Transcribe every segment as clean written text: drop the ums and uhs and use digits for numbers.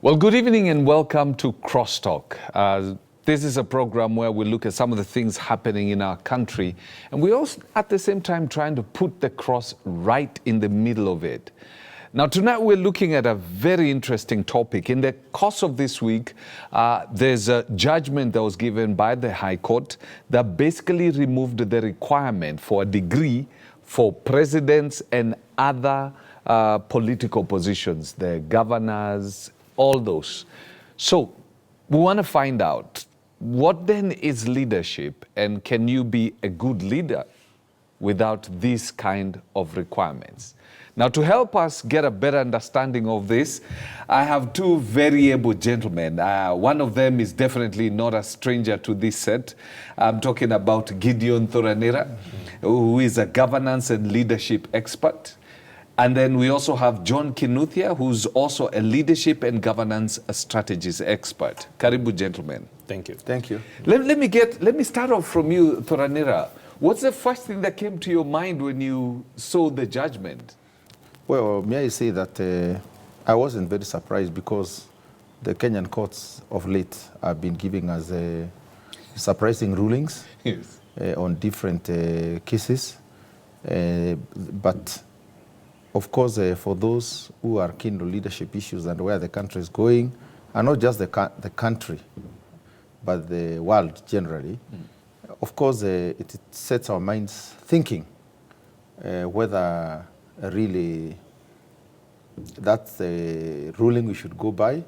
Well, good evening and welcome to Crosstalk. This is a program where we look at some of the things happening in our country, and we also, at the same time, trying to put the cross right in the middle of it. Now, tonight we're looking at a very interesting topic. In the course of this week, there's a judgment that was given by the High Court that basically removed the requirement for a degree for presidents and other political positions, the governors, all those. So we want to find out, what then is leadership, and can you be a good leader without these kind of requirements? Now, to help us get a better understanding of this, I have two very able gentlemen. One of them is definitely not a stranger to this set. I'm talking about Gideon Thoranira, who is a governance and leadership expert. And then we also have John Kinuthia, who's also a leadership and governance strategies expert. Karibu, gentlemen. Thank you. Thank you. Let me start off from you, Thoranira. What's the first thing that came to your mind when you saw the judgment? Well, may I say that I wasn't very surprised, because the Kenyan courts of late have been giving us surprising rulings Yes. on different cases. But of course, for those who are keen on leadership issues and where the country is going, and not just the country, but the world generally, of course, it sets our minds thinking whether really that's the ruling we should go by,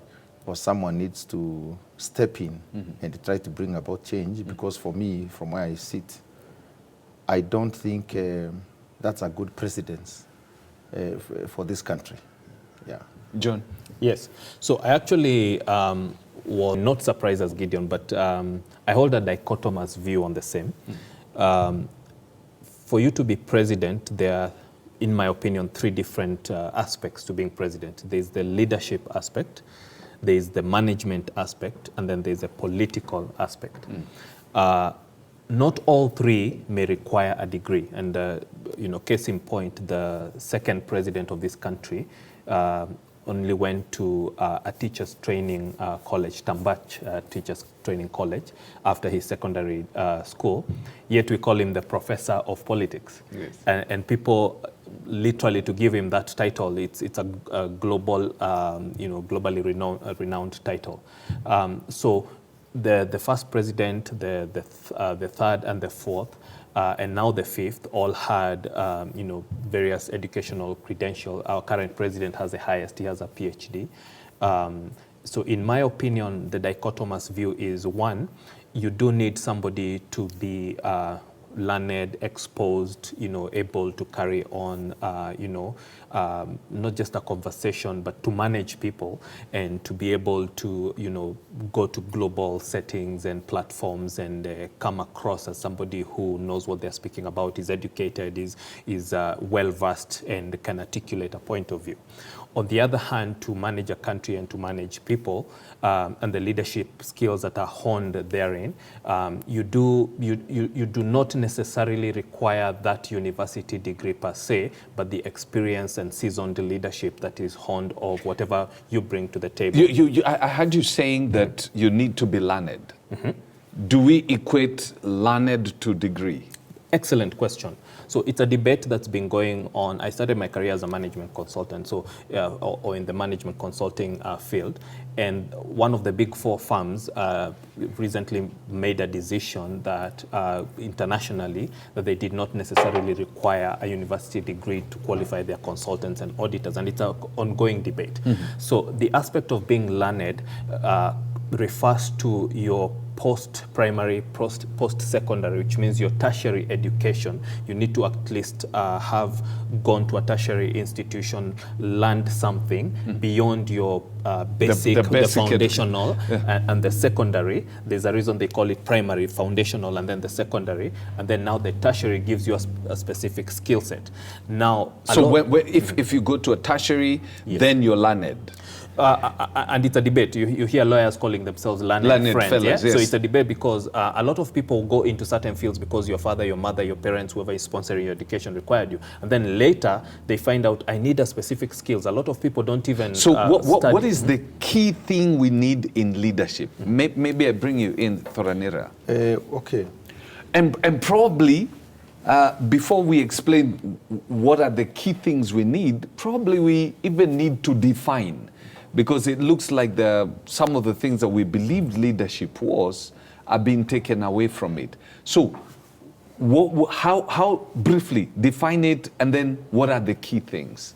or someone needs to step in and try to bring about change. Because for me, from where I sit, I don't think that's a good precedence for this country. Yeah. John? Yes. So I actually was not surprised as Gideon, but I hold a dichotomous view on the same. For you to be president, there are, in my opinion, three different aspects to being president. There's the leadership aspect, there's the management aspect, and then there's a political aspect. Not all three may require a degree. And, case in point, the second president of this country only went to a teacher's training college, Tambach Teacher's Training College, after his secondary school. Yet we call him the professor of politics. Yes. And people, literally, to give him that title, it's a global, globally renowned title. So the first president, the third and the fourth, and now the fifth, all had various educational credentials. Our current president has the highest; he has a PhD. So, in my opinion, the dichotomous view is, one, you do need somebody to be learned, exposed, able to carry on, not just a conversation, but to manage people and to be able to, go to global settings and platforms and come across as somebody who knows what they're speaking about, is educated, is well-versed, and can articulate a point of view. On the other hand, to manage a country and to manage people, and the leadership skills that are honed therein, you do not necessarily require that university degree per se, but the experience and seasoned leadership that is honed of whatever you bring to the table. I heard you saying that you need to be learned. Do we equate learned to degree? Excellent question. So it's a debate that's been going on. I started my career as a management consultant, or in the management consulting field. And one of the big four firms recently made a decision that internationally, that they did not necessarily require a university degree to qualify their consultants and auditors. And it's an ongoing debate. So the aspect of being learned refers to your post-primary, post-secondary, which means your tertiary education. You need to at least have gone to a tertiary institution, learned something beyond your basic, the foundational, and the secondary. There's a reason they call it primary, foundational, and then the secondary. And then now the tertiary gives you a specific skill set. Now, so if you go to a tertiary, yes, then you're learned. And it's a debate. You hear lawyers calling themselves learned friends. fellows, Yeah? yes. So it's a debate because a lot of people go into certain fields because your father, your mother, your parents, whoever is sponsoring your education required you. And then later they find out, I need a specific skills. A lot of people don't even So study. what is the key thing we need in leadership? Maybe I bring you in, Thoranira. Okay. And probably, before we explain what are the key things we need, probably we even need to define, because it looks like some of the things that we believed leadership was are being taken away from it. So how briefly define it, and then what are the key things?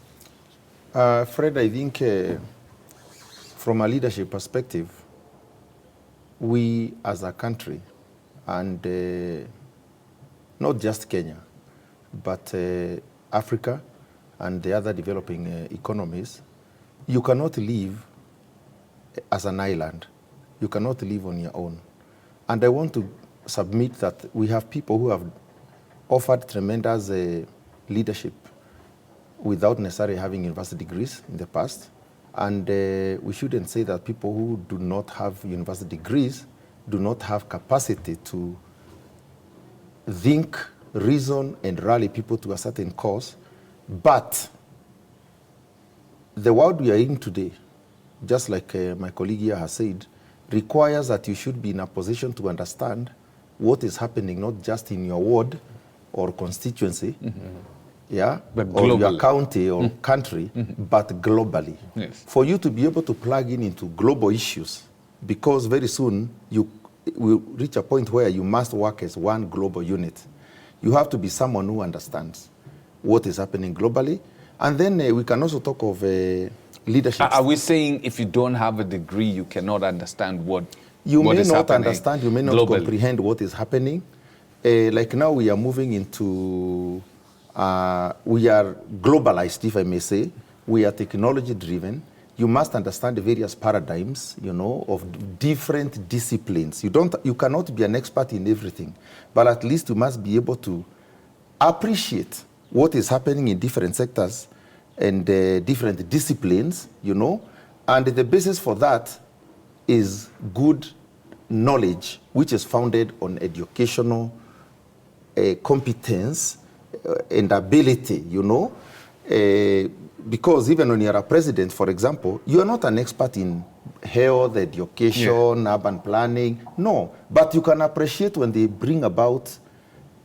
Fred, I think from a leadership perspective, we as a country, and not just Kenya, but Africa and the other developing economies, you cannot live as an island. You cannot live on your own. And I want to submit that we have people who have offered tremendous leadership without necessarily having university degrees in the past. And we shouldn't say that people who do not have university degrees do not have capacity to think, reason, and rally people to a certain cause. But the world we are in today, just like my colleague here has said, requires that you should be in a position to understand what is happening, not just in your ward or constituency, yeah, But or your globally. county or country, but globally. Yes. For you to be able to plug into global issues, because very soon you will reach a point where you must work as one global unit. You have to be someone who understands what is happening globally. And then we can also talk of leadership. Are we saying if you don't have a degree, you cannot understand what You may is not happening understand, you may not globally? comprehend what is happening. Like now we are moving into, we are globalized, if I may say. We are technology driven. You must understand the various paradigms, you know, of different disciplines. You cannot be an expert in everything, but at least you must be able to appreciate what is happening in different sectors and different disciplines, you know, and the basis for that is good knowledge, which is founded on educational competence and ability, you know. Because even when you're a president, for example, you are not an expert in health, education, urban planning, no. But you can appreciate when they bring about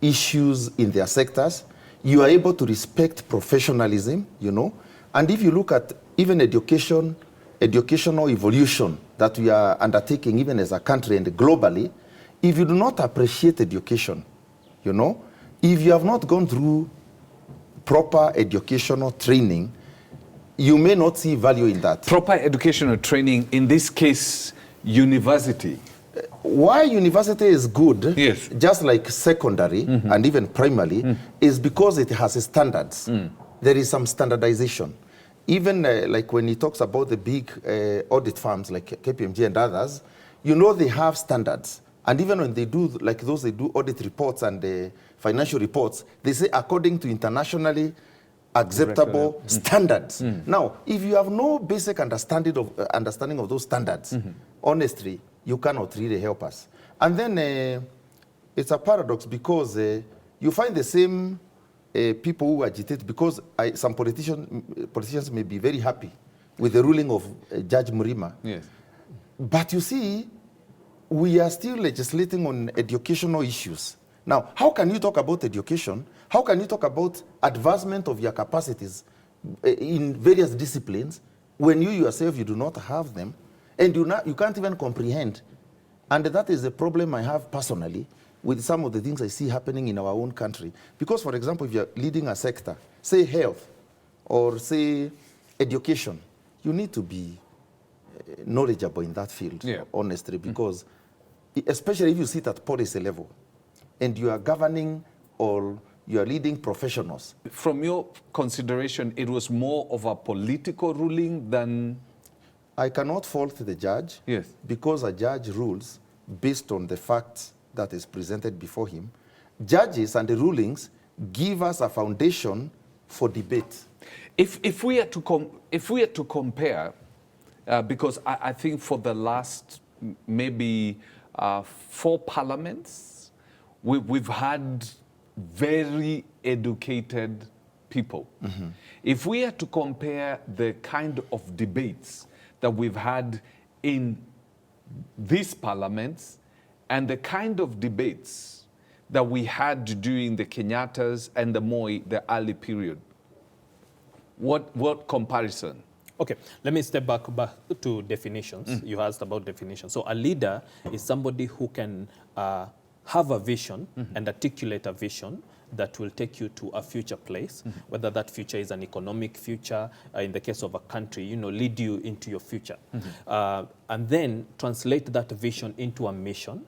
issues in their sectors. You are able to respect professionalism, you know. And if you look at even educational evolution that we are undertaking even as a country and globally, if you do not appreciate education, you know, if you have not gone through proper educational training, you may not see value in that. Proper educational training, in this case, university. Why university is good, Yes. just like secondary and even primary, is because it has standards. There is some standardization. Even like when he talks about the big audit firms like KPMG and others, you know they have standards. And even when they do, like those, they do audit reports and financial reports, they say according to internationally acceptable standards. Now, if you have no basic understanding of those standards, honestly, you cannot really help us. And then it's a paradox because you find the same people who agitate, because some politicians may be very happy with the ruling of Judge Murima. Yes. But you see, we are still legislating on educational issues. Now, how can you talk about education? How can you talk about advancement of your capacities in various disciplines when you yourself, you do not have them, and you can't even comprehend? And that is the problem I have personally with some of the things I see happening in our own country. Because, for example, if you're leading a sector, say health or say education, you need to be knowledgeable in that field, honestly, because especially if you sit at policy level and you are governing or you are leading professionals. From your consideration, it was more of a political ruling than... I cannot fault the judge, Yes. because a judge rules based on the facts that is presented before him. Judges and the rulings give us a foundation for debate. If we are to compare Because I think for the last maybe 4 parliaments, we've had very educated people. If we are to compare the kind of debates that we've had in these parliaments and the kind of debates that we had during the Kenyattas and the Moi, the early period, what comparison? Okay, let me step back to definitions. You asked about definitions. So a leader is somebody who can have a vision and articulate a vision that will take you to a future place, whether that future is an economic future, in the case of a country, lead you into your future. And then translate that vision into a mission,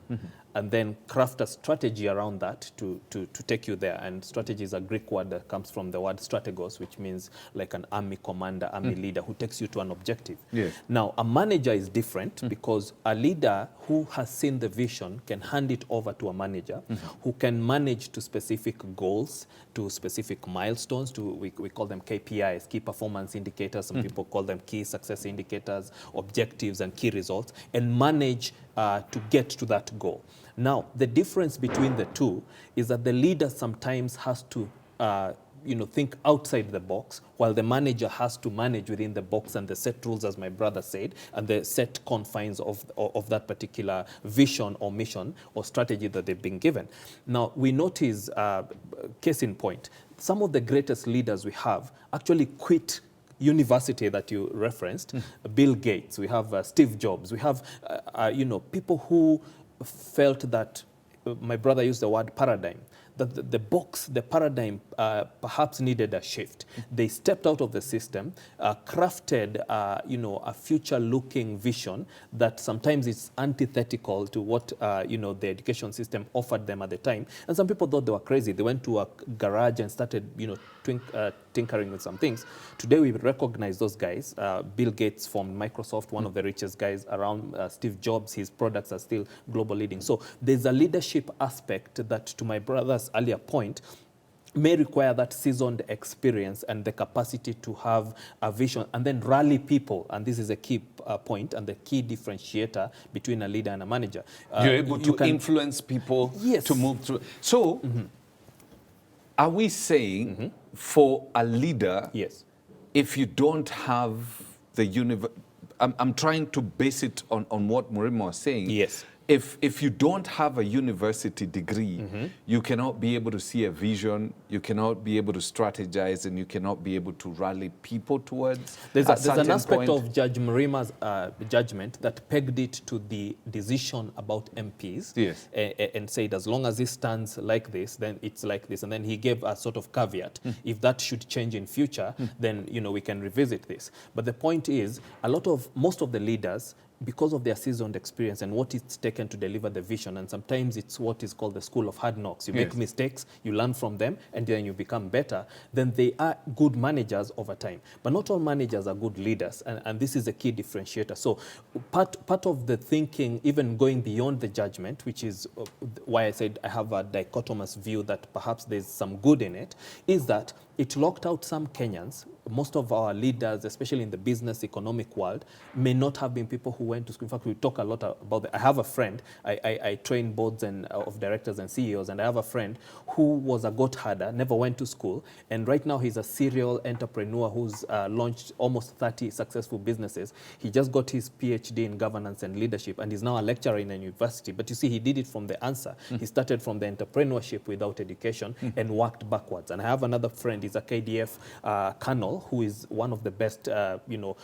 and then craft a strategy around that to take you there. And strategy is a Greek word that comes from the word strategos, which means like an army commander, army leader who takes you to an objective. Yes. Now, a manager is different because a leader who has seen the vision can hand it over to a manager who can manage to specific goals, to specific milestones, we call them KPIs, key performance indicators. Some people call them key success indicators, objectives and key results, and manage to get to that goal. Now, the difference between the two is that the leader sometimes has to think outside the box, while the manager has to manage within the box and the set rules, as my brother said, and the set confines of that particular vision or mission or strategy that they've been given. Now, we notice, case in point, some of the greatest leaders we have actually quit university that you referenced, Bill Gates, we have Steve Jobs, we have people who felt that, my brother used the word paradigm, that the paradigm perhaps needed a shift. They stepped out of the system, crafted a future-looking vision that sometimes is antithetical to what the education system offered them at the time. And some people thought they were crazy. They went to a garage and started tinkering with some things. Today we recognize those guys. Bill Gates formed Microsoft, one of the richest guys around. Steve Jobs, his products are still global leading. So there's a leadership aspect that, to my brother's earlier point, may require that seasoned experience and the capacity to have a vision and then rally people. And this is a key point and the key differentiator between a leader and a manager. You're able to influence people to move through. So, are we saying for a leader, if you don't have the I'm trying to base it on what Murimo was saying. Yes. If you don't have a university degree, you cannot be able to see a vision, you cannot be able to strategize, and you cannot be able to rally people towards There's an aspect point. of Judge Murima's judgment that pegged it to the decision about MPs, and said as long as it stands like this, then it's like this. And then he gave a sort of caveat. If that should change in future, then we can revisit this. But the point is, most of the leaders, because of their seasoned experience and what it's taken to deliver the vision, and sometimes it's what is called the school of hard knocks. You make mistakes, you learn from them, and then you become better. Then they are good managers over time. But not all managers are good leaders, and this is a key differentiator. So part of the thinking, even going beyond the judgment, which is why I said I have a dichotomous view that perhaps there's some good in it, is that it locked out some Kenyans. Most of our leaders, especially in the business economic world, may not have been people who went to school. In fact, we talk a lot about that. I have a friend, I train boards of directors and CEOs, and I have a friend who was a goat herder, never went to school, and right now he's a serial entrepreneur who's launched almost 30 successful businesses. He just got his PhD in governance and leadership, and he's now a lecturer in a university. But you see, he did it from the answer. He started from the entrepreneurship without education and worked backwards. And I have another friend, he's a KDF colonel, who is one of the best,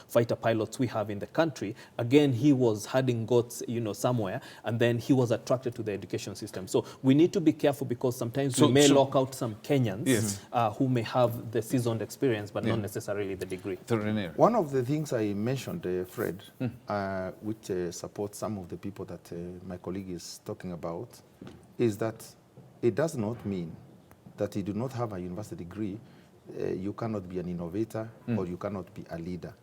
fighter pilots we have in the country. Again, he was herding goats, somewhere, and then he was attracted to the education system. So we need to be careful, because sometimes we may lock out some Kenyans who may have the seasoned experience, but not necessarily the degree. One of the things I mentioned, Fred, which supports some of the people that my colleague is talking about, is that it does not mean that you do not have a university degree, you cannot be an innovator or you cannot be a leader.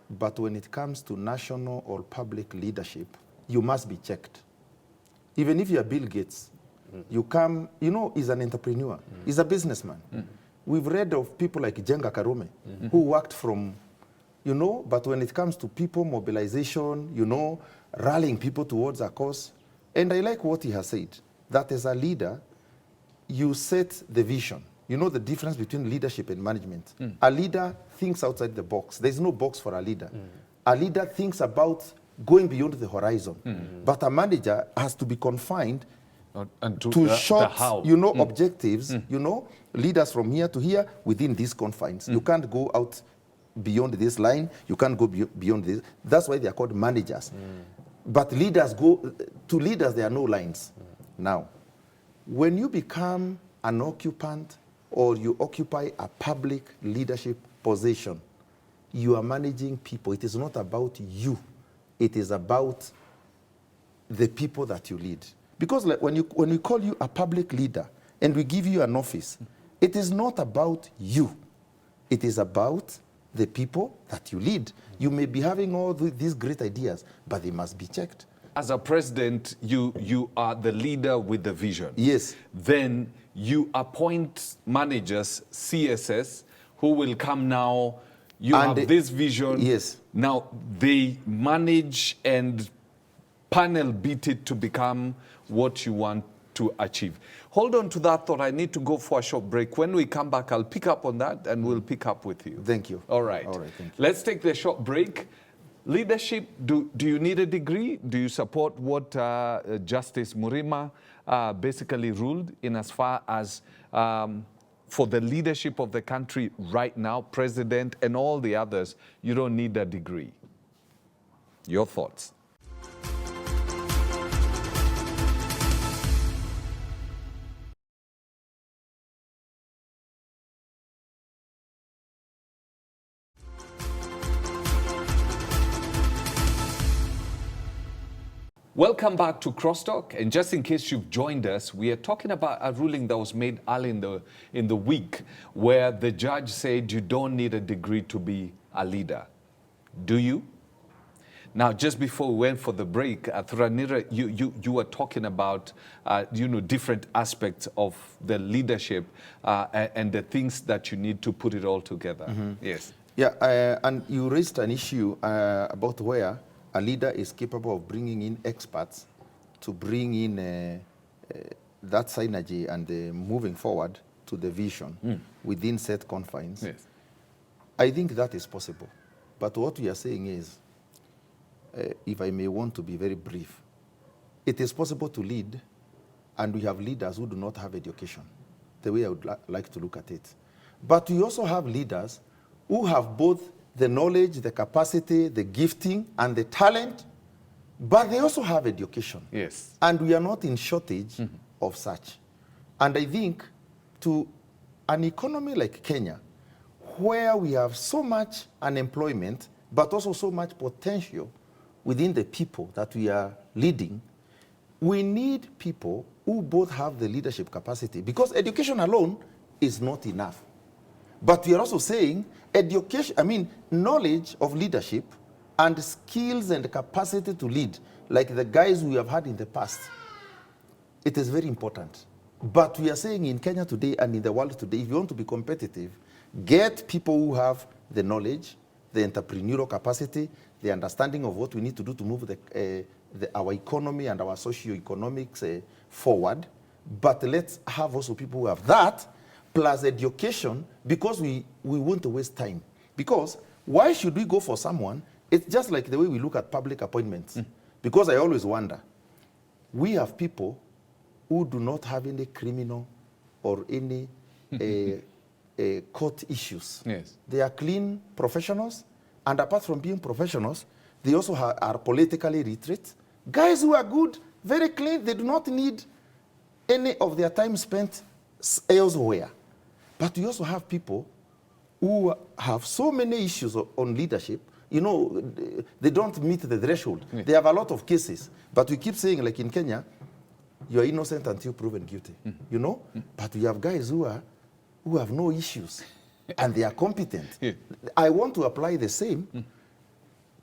But when it comes to national or public leadership, you must be checked. Even if you are Bill Gates, you come, he's an entrepreneur, he's a businessman. We've read of people like Jenga Karume, who worked from you know, but when it comes to people mobilization, you know, rallying people towards a cause, and I like what he has said, that as a leader, you set the vision. You know the difference between leadership and management. A leader thinks outside the box. There's no box for a leader. A leader thinks about going beyond the horizon. But a manager has to be confined and to the short, how. you know, objectives, you know, leaders from here to here within these confines. You can't go out beyond this line. You can't go beyond this. That's why they are called managers. But leaders to leaders, there are no lines. Now, when you become an occupant or you occupy a public leadership position, you are managing people. It is not about you. It is about the people that you lead. Because like when we call you a public leader and we give you an office, it is not about you. It is about the people that you lead. You may be having all these great ideas, but they must be checked. As a president, you are the leader with the vision. Yes. Then you appoint managers, CSS, who will come now. You And have this vision. Yes. Now they manage and panel beat it to become what you want to achieve. Hold on to that thought. I need to go for a short break. When we come back, I'll pick up on that and we'll pick up with you. Thank you. All right. All right, thank you. Let's take the short break. Leadership, do you need a degree? Do you support what Justice Murima basically ruled in as far as for the leadership of the country right now, president and all the others, you don't need a degree? Your thoughts? Welcome back to Crosstalk, and just in case you've joined us, we are talking about a ruling that was made early in the week where the judge said you don't need a degree to be a leader. Do you? Now, just before we went for the break, Thuranira, you were talking about different aspects of the leadership and the things that you need to put it all together. Yes. Yeah, and you raised an issue about where a leader is capable of bringing in experts to bring in that synergy and moving forward to the vision within set confines. Yes. I think that is possible. But what we are saying is, if I may want to be very brief, it is possible to lead, and we have leaders who do not have education, the way I would like to look at it. But we also have leaders who have both the knowledge, the capacity, the gifting, and the talent, but they also have education. Yes. And we are not in shortage of such. And I think to an economy like Kenya, where we have so much unemployment, but also so much potential within the people that we are leading, we need people who both have the leadership capacity, because education alone is not enough. But we are also saying education, knowledge of leadership and skills and capacity to lead, like the guys we have had in the past, it is very important. But we are saying in Kenya today and in the world today, if you want to be competitive, get people who have the knowledge, the entrepreneurial capacity, the understanding of what we need to do to move our economy and our socio-economics forward. But let's have also people who have that, plus education, because we want to waste time. Because why should we go for someone? It's just like the way we look at public appointments. Because I always wonder, we have people who do not have any criminal or any court issues. Yes. They are clean professionals, and apart from being professionals, they also are politically literate. Guys who are good, very clean, they do not need any of their time spent elsewhere. But we also have people who have so many issues on leadership, they don't meet the threshold. Yeah. They have a lot of cases. But we keep saying, like in Kenya, you are innocent until proven guilty, But we have guys who have no issues, and they are competent. Yeah. I want to apply the same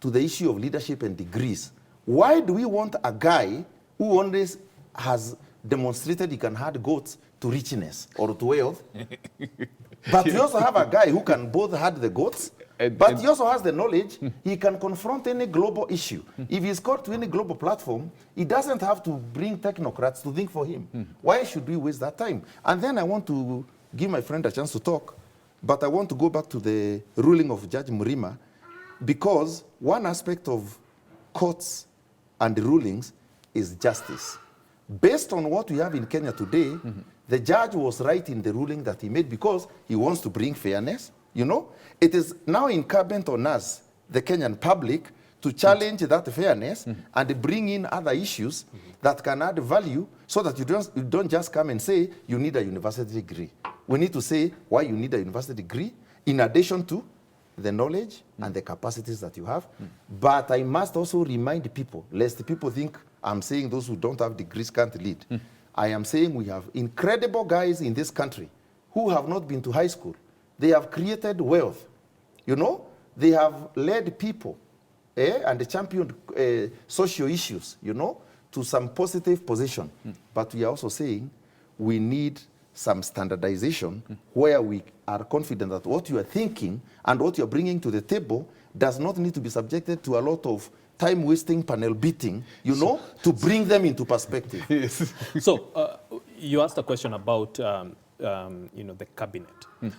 to the issue of leadership and degrees. Why do we want a guy who always has demonstrated he can herd goats to richness or to wealth? But we also have a guy who can both herd the goats But he also has the knowledge. He can confront any global issue. If he's called to any global platform, he doesn't have to bring technocrats to think for him. Why should we waste that time? And then I want to give my friend a chance to talk, but I want to go back to the ruling of Judge Murima, because one aspect of courts and the rulings is justice. Based on what we have in Kenya today, the judge was right in the ruling that he made because he wants to bring fairness. You know, it is now incumbent on us, the Kenyan public, to challenge that fairness and bring in other issues that can add value, so that you don't just come and say you need a university degree. We need to say why you need a university degree, in addition to the knowledge and the capacities that you have. But I must also remind people, lest people think I'm saying those who don't have degrees can't lead. I am saying we have incredible guys in this country who have not been to high school. They have created wealth. You know, they have led people and championed social issues, you know, to some positive position. But we are also saying we need some standardization where we are confident that what you are thinking and what you are bringing to the table does not need to be subjected to a lot of time-wasting panel beating, you know, to bring them into perspective. Yes. So you asked a question about you know, the cabinet.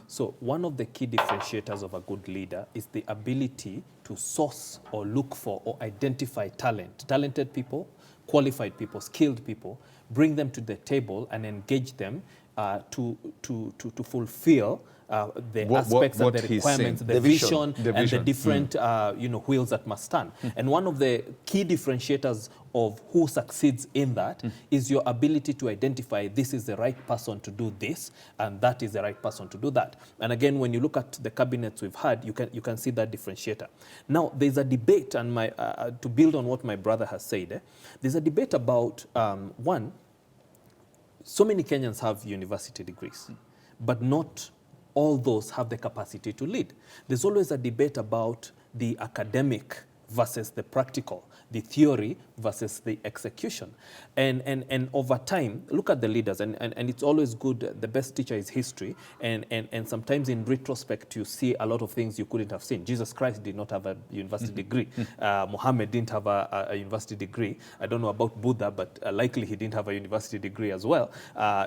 So one of the key differentiators of a good leader is the ability to source or look for or identify talented people, qualified people, skilled people, bring them to the table and engage them to fulfill the aspects and the requirements, the vision, and the different you know, wheels that must stand. And one of the key differentiators of who succeeds in that is your ability to identify this is the right person to do this and that is the right person to do that. And again, when you look at the cabinets we've had, you can see that differentiator. Now, there's a debate, and to build on what my brother has said, there's a debate about, one, so many Kenyans have university degrees, but not all those have the capacity to lead. There's always a debate about the academic versus the practical, the theory versus the execution. And over time, look at the leaders, and it's always good, the best teacher is history, and sometimes in retrospect, you see a lot of things you couldn't have seen. Jesus Christ did not have a university degree. Muhammad didn't have a university degree. I don't know about Buddha, but likely he didn't have a university degree as well.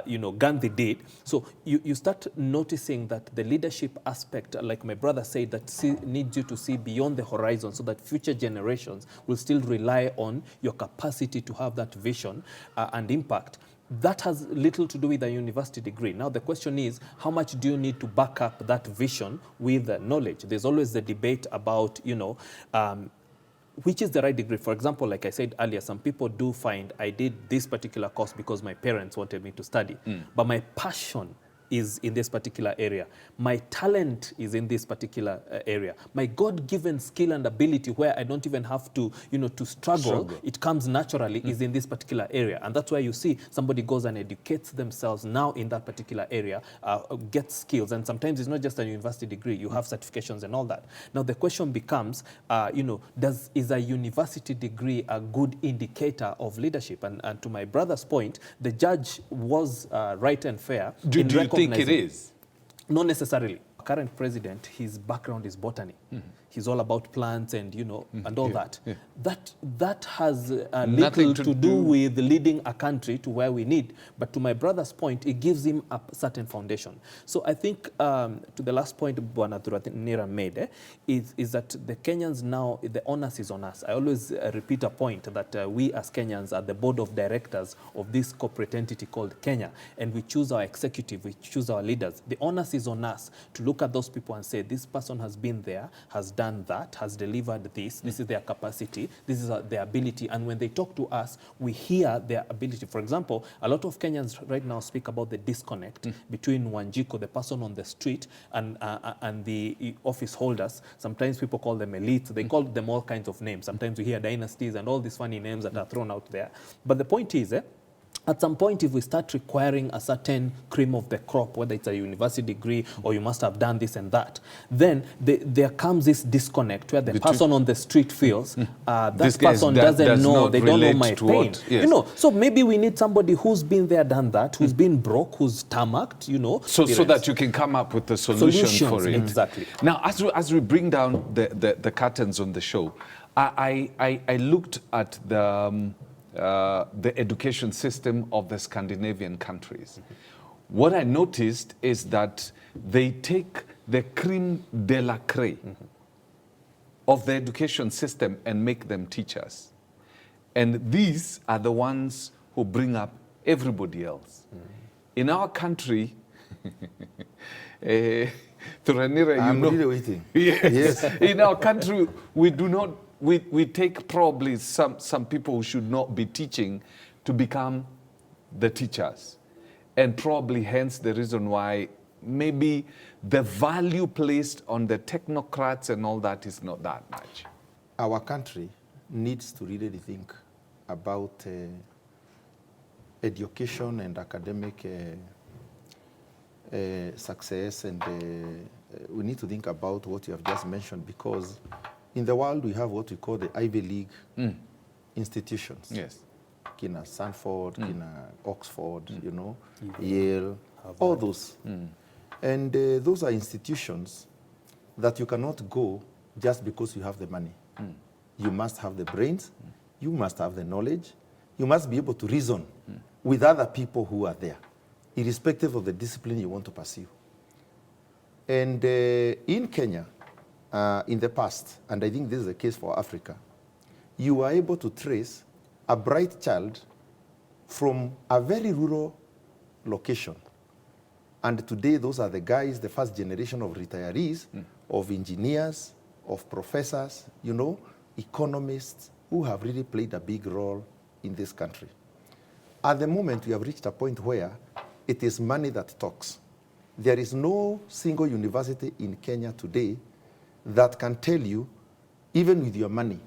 You know, Gandhi did. So you start noticing that the leadership aspect, like my brother said, that needs you to see beyond the horizon so that future generations will still rely on your capacity to have that vision and impact. That has little to do with a university degree. Now, the question is, how much do you need to back up that vision with knowledge? There's always the debate about, you know, which is the right degree. For example, like I said earlier, some people do find I did this particular course because my parents wanted me to study, but my passion is in this particular area. My talent is in this particular area. My God-given skill and ability, where I don't even have to, you know, to struggle. It comes naturally, is in this particular area. And that's why you see somebody goes and educates themselves now in that particular area, gets skills. And sometimes it's not just a university degree, you have certifications and all that. Now the question becomes, you know, is a university degree a good indicator of leadership? And to my brother's point, the judge was right and fair. Do you think it is? Not necessarily. Current president, his background is botany. He's all about plants and, you know, and all that. That has little to do with leading a country to where we need. But to my brother's point, it gives him a certain foundation. So I think to the last point Bwana Thuranira made is that the Kenyans now, the onus is on us. I always repeat a point that we as Kenyans are the board of directors of this corporate entity called Kenya, and we choose our executive, we choose our leaders. The onus is on us to look at those people and say, this person has been there, has done that, has delivered this, this is their capacity, this is their ability, and when they talk to us, we hear their ability. For example, a lot of Kenyans right now speak about the disconnect between Wanjiko, the person on the street, and the office holders. Sometimes people call them elites, they call them all kinds of names. Sometimes we hear dynasties and all these funny names that are thrown out there. But the point is, at some point, if we start requiring a certain cream of the crop, whether it's a university degree or you must have done this and that, then there comes this disconnect where the person on the street feels that person doesn't know, they don't know my pain. Yes. You know, so maybe we need somebody who's been there, done that, who's been broke, who's tarmacked, you know. So that you can come up with a solution for it. Exactly. Now, as we bring down the curtains on the show, I looked at the education system of the Scandinavian countries. What I noticed is that they take the creme de la creme of the education system and make them teachers. And these are the ones who bring up everybody else. In our country, Turanira, I'm really waiting. Yes. In our country, we do not. We take probably some people who should not be teaching to become the teachers. And probably hence the reason why maybe the value placed on the technocrats and all that is not that much. Our country needs to really think about education and academic success, and we need to think about what you have just mentioned, because in the world, we have what we call the Ivy League institutions. Yes. Kina Stanford, Kina Oxford, you know, Yale, Harvard. All those. And those are institutions that you cannot go just because you have the money. You must have the brains, you must have the knowledge, you must be able to reason with other people who are there, irrespective of the discipline you want to pursue. And in Kenya, in the past, and I think this is the case for Africa, you are able to trace a bright child from a very rural location. And today, those are the guys, the first generation of retirees, of engineers, of professors, you know, economists, who have really played a big role in this country. At the moment, we have reached a point where it is money that talks. There is no single university in Kenya today that can tell you, even with your money,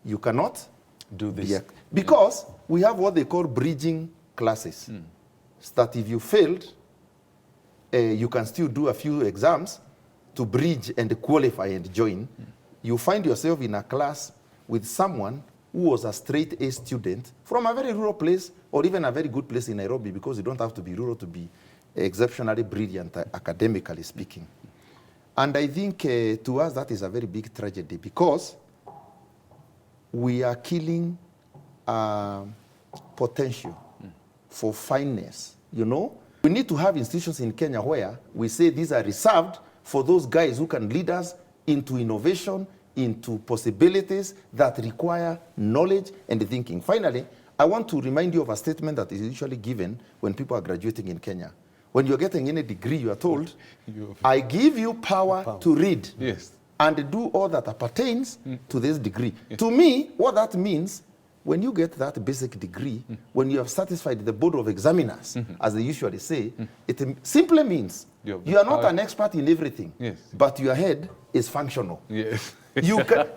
you cannot do this. Because we have what they call bridging classes. So that if you failed, you can still do a few exams to bridge and qualify and join. You find yourself in a class with someone who was a straight A student from a very rural place, or even a very good place in Nairobi, because you don't have to be rural to be exceptionally brilliant, academically speaking. And I think to us that is a very big tragedy, because we are killing potential for fineness, you know? We need to have institutions in Kenya where we say these are reserved for those guys who can lead us into innovation, into possibilities that require knowledge and thinking. Finally, I want to remind you of a statement that is usually given when people are graduating in Kenya. When you're getting any degree, you are told, I give you power to read and do all that appertains to this degree. To me, what that means, when you get that basic degree, when you have satisfied the board of examiners, as they usually say, it simply means you are not an expert in everything, but your head is functional. You can,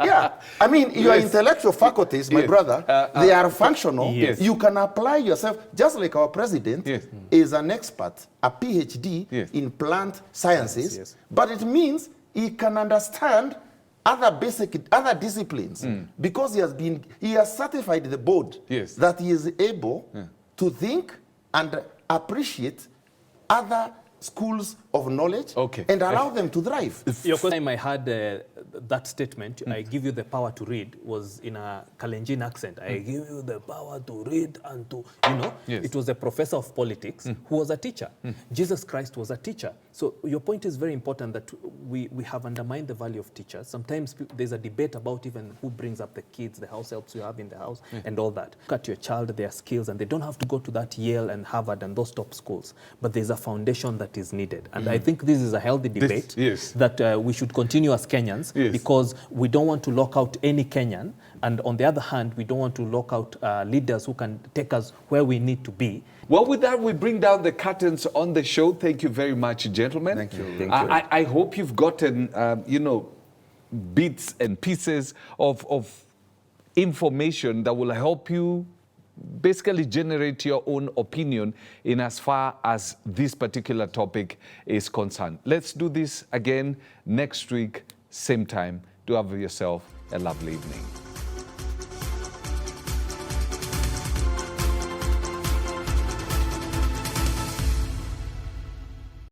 I mean, your intellectual faculties, my brother, they are functional. You can apply yourself, just like our president is an expert, a PhD in plant sciences, but it means he can understand other disciplines because he has certified the board that he is able to think and appreciate other schools of knowledge and allow them to thrive. Your first time I heard that statement, I give you the power to read, was in a Kalenjin accent. I give you the power to read and to, you know, it was a professor of politics who was a teacher. Jesus Christ was a teacher. So your point is very important, that we have undermined the value of teachers. Sometimes there's a debate about even who brings up the kids, the house helps you have in the house and all that. Look at your child, their skills, and they don't have to go to that Yale and Harvard and those top schools, but there's a foundation that is needed. And I think this is a healthy debate that we should continue as Kenyans, because we don't want to lock out any Kenyan, and on the other hand, we don't want to lock out leaders who can take us where we need to be. Well, with that, we bring down the curtains on the show. Thank you very much, gentlemen. Thank you. Thank you. I hope you've gotten, you know, bits and pieces of information that will help you basically generate your own opinion in as far as this particular topic is concerned. Let's do this again next week, same time. Do have yourself a lovely evening.